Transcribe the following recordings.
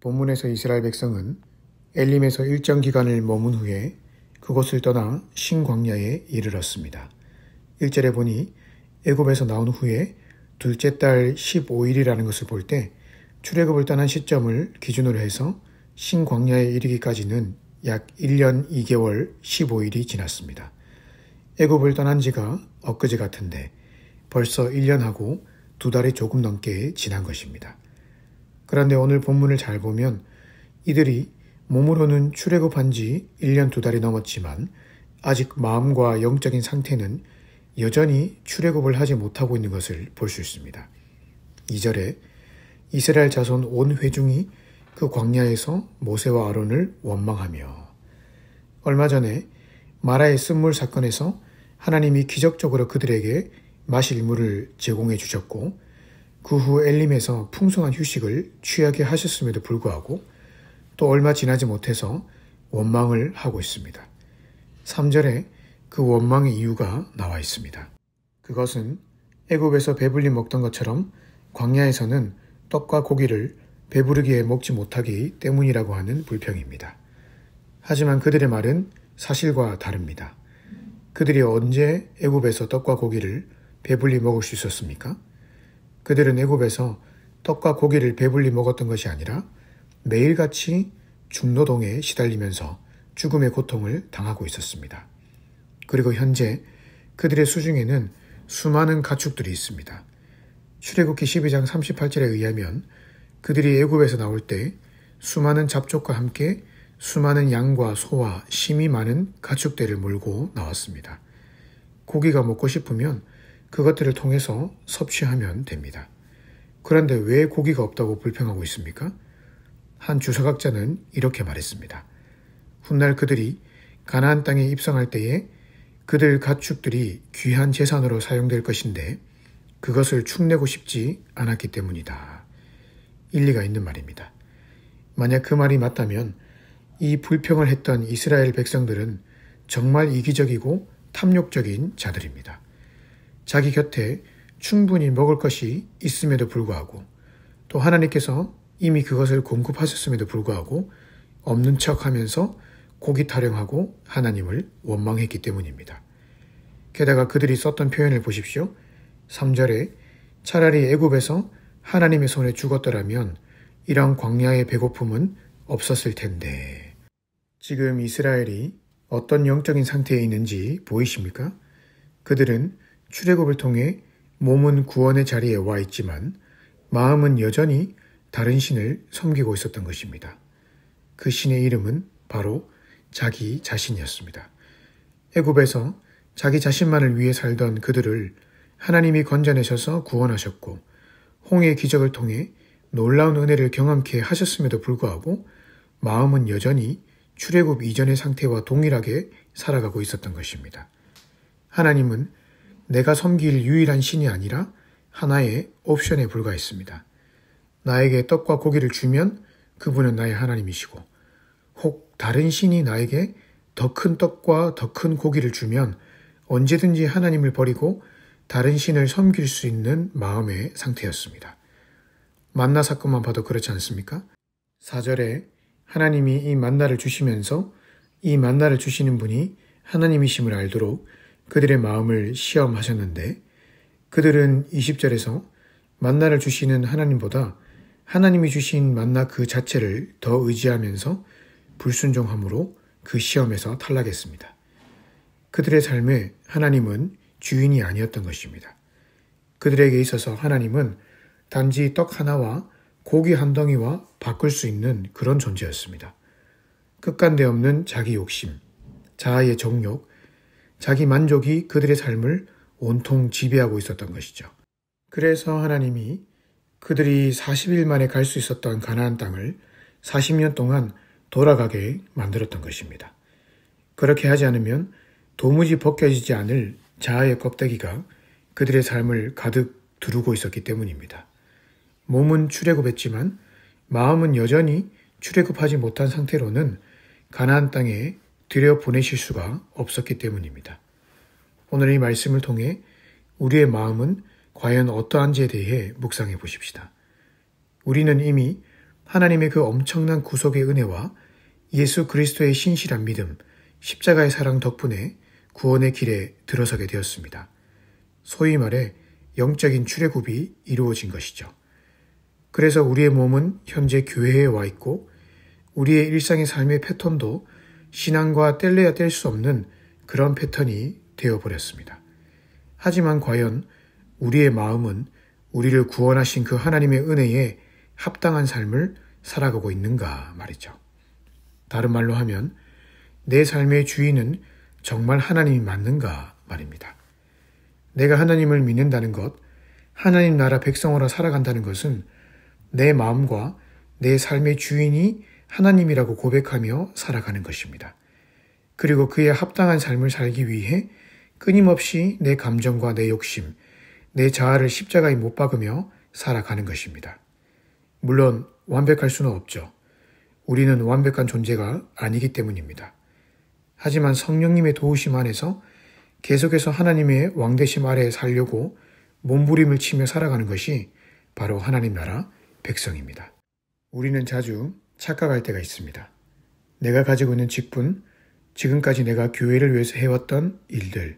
본문에서 이스라엘 백성은 엘림에서 일정 기간을 머문 후에 그곳을 떠나 신광야에 이르렀습니다. 1절에 보니 애굽에서 나온 후에 둘째 달 15일이라는 것을 볼 때 출애굽을 떠난 시점을 기준으로 해서 신광야에 이르기까지는 약 1년 2개월 15일이 지났습니다. 애굽을 떠난 지가 엊그제 같은데 벌써 1년하고 2달이 조금 넘게 지난 것입니다. 그런데 오늘 본문을 잘 보면 이들이 몸으로는 출애굽한 지 1년 2달이 넘었지만 아직 마음과 영적인 상태는 여전히 출애굽을 하지 못하고 있는 것을 볼 수 있습니다. 2절에 이스라엘 자손 온 회중이 그 광야에서 모세와 아론을 원망하며, 얼마 전에 마라의 쓴물 사건에서 하나님이 기적적으로 그들에게 마실 물을 제공해 주셨고 그 후 엘림에서 풍성한 휴식을 취하게 하셨음에도 불구하고 또 얼마 지나지 못해서 원망을 하고 있습니다. 3절에 그 원망의 이유가 나와 있습니다. 그것은 애굽에서 배불리 먹던 것처럼 광야에서는 떡과 고기를 배부르게 먹지 못하기 때문이라고 하는 불평입니다. 하지만 그들의 말은 사실과 다릅니다. 그들이 언제 애굽에서 떡과 고기를 배불리 먹을 수 있었습니까? 그들은 애굽에서 떡과 고기를 배불리 먹었던 것이 아니라 매일같이 중노동에 시달리면서 죽음의 고통을 당하고 있었습니다. 그리고 현재 그들의 수중에는 수많은 가축들이 있습니다. 출애굽기 12장 38절에 의하면 그들이 애굽에서 나올 때 수많은 잡족과 함께 수많은 양과 소와 심이 많은 가축들을 몰고 나왔습니다. 고기가 먹고 싶으면 그것들을 통해서 섭취하면 됩니다. 그런데 왜 고기가 없다고 불평하고 있습니까? 한 주석학자는 이렇게 말했습니다. 훗날 그들이 가나안 땅에 입성할 때에 그들 가축들이 귀한 재산으로 사용될 것인데 그것을 축내고 싶지 않았기 때문이다. 일리가 있는 말입니다. 만약 그 말이 맞다면 이 불평을 했던 이스라엘 백성들은 정말 이기적이고 탐욕적인 자들입니다. 자기 곁에 충분히 먹을 것이 있음에도 불구하고 또 하나님께서 이미 그것을 공급하셨음에도 불구하고 없는 척하면서 고기 타령하고 하나님을 원망했기 때문입니다. 게다가 그들이 썼던 표현을 보십시오. 3절에 차라리 애굽에서 하나님의 손에 죽었더라면 이런 광야의 배고픔은 없었을 텐데. 지금 이스라엘이 어떤 영적인 상태에 있는지 보이십니까? 그들은 출애굽을 통해 몸은 구원의 자리에 와 있지만 마음은 여전히 다른 신을 섬기고 있었던 것입니다. 그 신의 이름은 바로 자기 자신이었습니다. 애굽에서 자기 자신만을 위해 살던 그들을 하나님이 건져내셔서 구원하셨고 홍해의 기적을 통해 놀라운 은혜를 경험케 하셨음에도 불구하고 마음은 여전히 출애굽 이전의 상태와 동일하게 살아가고 있었던 것입니다. 하나님은 내가 섬길 유일한 신이 아니라 하나의 옵션에 불과했습니다. 나에게 떡과 고기를 주면 그분은 나의 하나님이시고 혹 다른 신이 나에게 더 큰 떡과 더 큰 고기를 주면 언제든지 하나님을 버리고 다른 신을 섬길 수 있는 마음의 상태였습니다. 만나 사건만 봐도 그렇지 않습니까? 4절에 하나님이 이 만나를 주시면서 이 만나를 주시는 분이 하나님이심을 알도록 그들의 마음을 시험하셨는데 그들은 20절에서 만나를 주시는 하나님보다 하나님이 주신 만나 그 자체를 더 의지하면서 불순종함으로 그 시험에서 탈락했습니다. 그들의 삶에 하나님은 주인이 아니었던 것입니다. 그들에게 있어서 하나님은 단지 떡 하나와 고기 한 덩이와 바꿀 수 있는 그런 존재였습니다. 끝간데 없는 자기 욕심, 자아의 정욕, 자기 만족이 그들의 삶을 온통 지배하고 있었던 것이죠. 그래서 하나님이 그들이 40일 만에 갈 수 있었던 가나안 땅을 40년 동안 돌아가게 만들었던 것입니다. 그렇게 하지 않으면 도무지 벗겨지지 않을 자아의 껍데기가 그들의 삶을 가득 두르고 있었기 때문입니다. 몸은 출애굽했지만 마음은 여전히 출애굽하지 못한 상태로는 가나안 땅에 들여보내실 수가 없었기 때문입니다. 오늘 이 말씀을 통해 우리의 마음은 과연 어떠한지에 대해 묵상해 보십시다. 우리는 이미 하나님의 그 엄청난 구속의 은혜와 예수 그리스도의 신실한 믿음, 십자가의 사랑 덕분에 구원의 길에 들어서게 되었습니다. 소위 말해 영적인 출애굽이 이루어진 것이죠. 그래서 우리의 몸은 현재 교회에 와 있고 우리의 일상의 삶의 패턴도 신앙과 뗄래야 뗄 수 없는 그런 패턴이 되어버렸습니다. 하지만 과연 우리의 마음은 우리를 구원하신 그 하나님의 은혜에 합당한 삶을 살아가고 있는가 말이죠. 다른 말로 하면 내 삶의 주인은 정말 하나님이 맞는가 말입니다. 내가 하나님을 믿는다는 것, 하나님 나라 백성으로 살아간다는 것은 내 마음과 내 삶의 주인이 하나님이라고 고백하며 살아가는 것입니다. 그리고 그에 합당한 삶을 살기 위해 끊임없이 내 감정과 내 욕심, 내 자아를 십자가에 못 박으며 살아가는 것입니다. 물론 완벽할 수는 없죠. 우리는 완벽한 존재가 아니기 때문입니다. 하지만 성령님의 도우심 안에서 계속해서 하나님의 왕되심 아래에 살려고 몸부림을 치며 살아가는 것이 바로 하나님 나라 백성입니다. 우리는 자주 착각할 때가 있습니다. 내가 가지고 있는 직분, 지금까지 내가 교회를 위해서 해왔던 일들,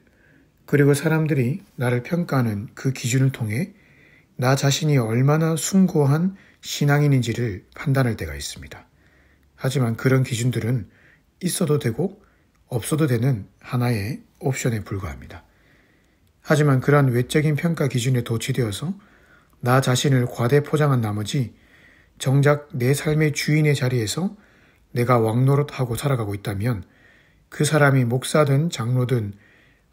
그리고 사람들이 나를 평가하는 그 기준을 통해 나 자신이 얼마나 숭고한 신앙인인지를 판단할 때가 있습니다. 하지만 그런 기준들은 있어도 되고 없어도 되는 하나의 옵션에 불과합니다. 하지만 그러한 외적인 평가 기준에 도취되어서 나 자신을 과대 포장한 나머지 정작 내 삶의 주인의 자리에서 내가 왕노릇하고 살아가고 있다면 그 사람이 목사든 장로든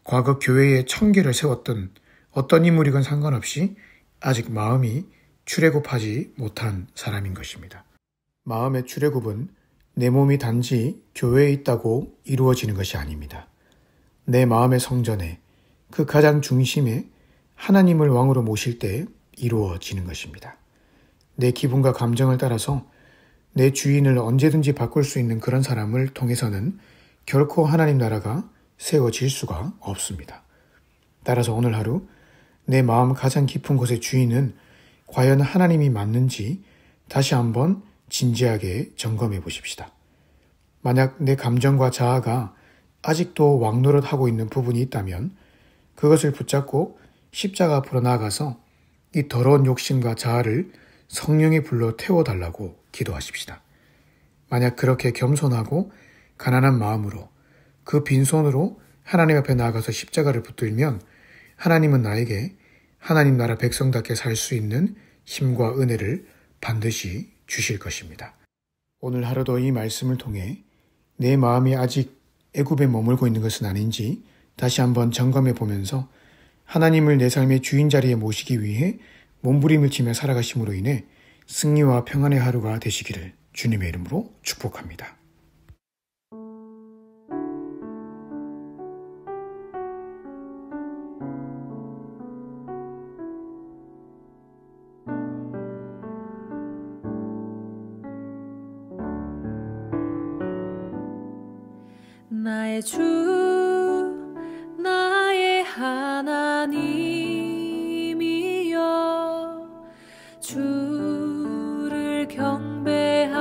과거 교회에 청계를 세웠던 어떤 인물이건 상관없이 아직 마음이 출애굽하지 못한 사람인 것입니다. 마음의 출애굽은 내 몸이 단지 교회에 있다고 이루어지는 것이 아닙니다. 내 마음의 성전에 그 가장 중심에 하나님을 왕으로 모실 때 이루어지는 것입니다. 내 기분과 감정을 따라서 내 주인을 언제든지 바꿀 수 있는 그런 사람을 통해서는 결코 하나님 나라가 세워질 수가 없습니다. 따라서 오늘 하루 내 마음 가장 깊은 곳의 주인은 과연 하나님이 맞는지 다시 한번 진지하게 점검해 보십시다. 만약 내 감정과 자아가 아직도 왕노릇하고 있는 부분이 있다면 그것을 붙잡고 십자가 앞으로 나아가서 이 더러운 욕심과 자아를 성령의 불로 태워달라고 기도하십시다. 만약 그렇게 겸손하고 가난한 마음으로 그 빈손으로 하나님 앞에 나아가서 십자가를 붙들면 하나님은 나에게 하나님 나라 백성답게 살 수 있는 힘과 은혜를 반드시 주실 것입니다. 오늘 하루도 이 말씀을 통해 내 마음이 아직 애굽에 머물고 있는 것은 아닌지 다시 한번 점검해 보면서 하나님을 내 삶의 주인 자리에 모시기 위해 몸부림을 치며 살아가심으로 인해 승리와 평안의 하루가 되시기를 주님의 이름으로 축복합니다. 나의 주 나의 하나님이여 주를 경배합니다.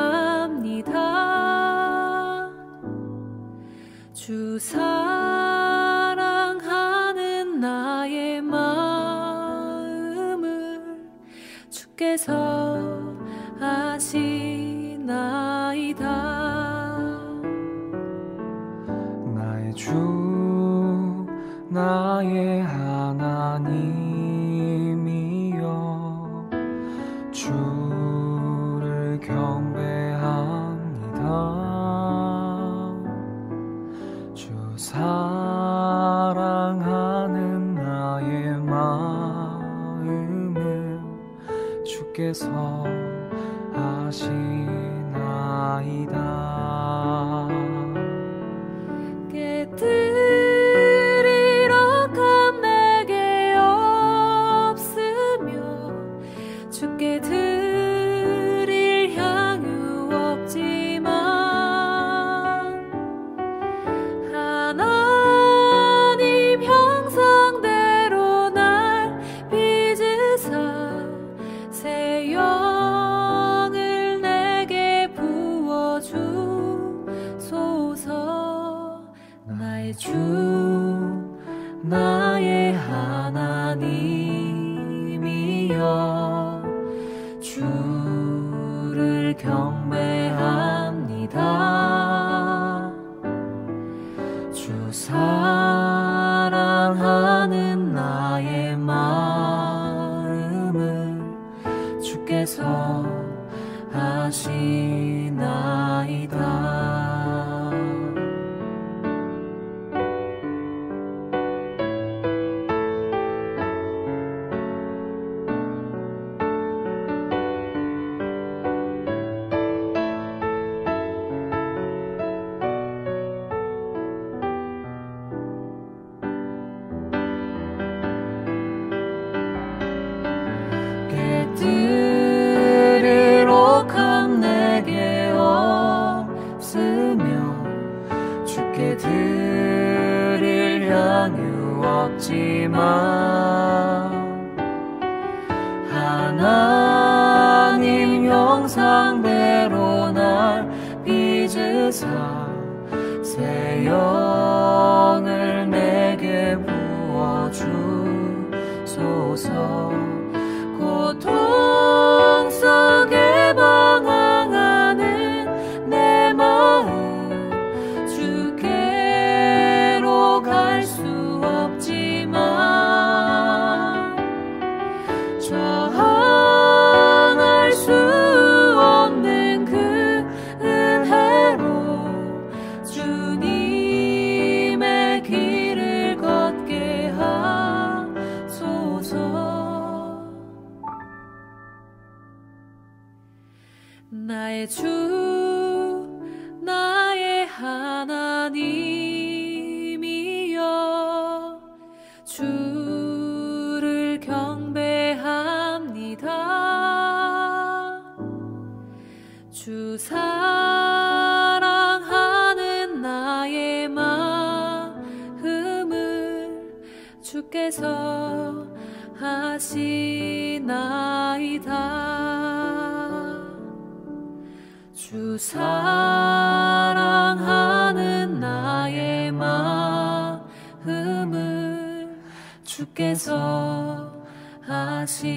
주 사랑하는 나의 마음을 주께서 아시나이다. 주 나의 하나님이여 주를 경배합니다. 주 사랑하는 나의 마음을 주께서 아시나이다. 깨뜨리러 감 내게 없으며 주께 드릴 향유 없지만 하나님 형상대로 날 빚으사 새 영을 내 경배합니다. 주 사랑하는 나의 마음을 주께서 아시나이다. 들을 옥함 내게 없으며 주께 드릴 향유 없지만 하나님 형상대로 날 빚으사 새 영을 내게 부어주소서. 고통 속에 방황하는 내 마음 주께로 갈 수 없지만 저항할 수 없는 그 은혜로 주님의 길을 걷게 하소서. 나의 주 나의 하나님이여 주를 경배합니다. 주 사랑하는 나의 마음을 주께서 아시나이다. 주 사랑하는 나의 마음을 주께서 아시나이다.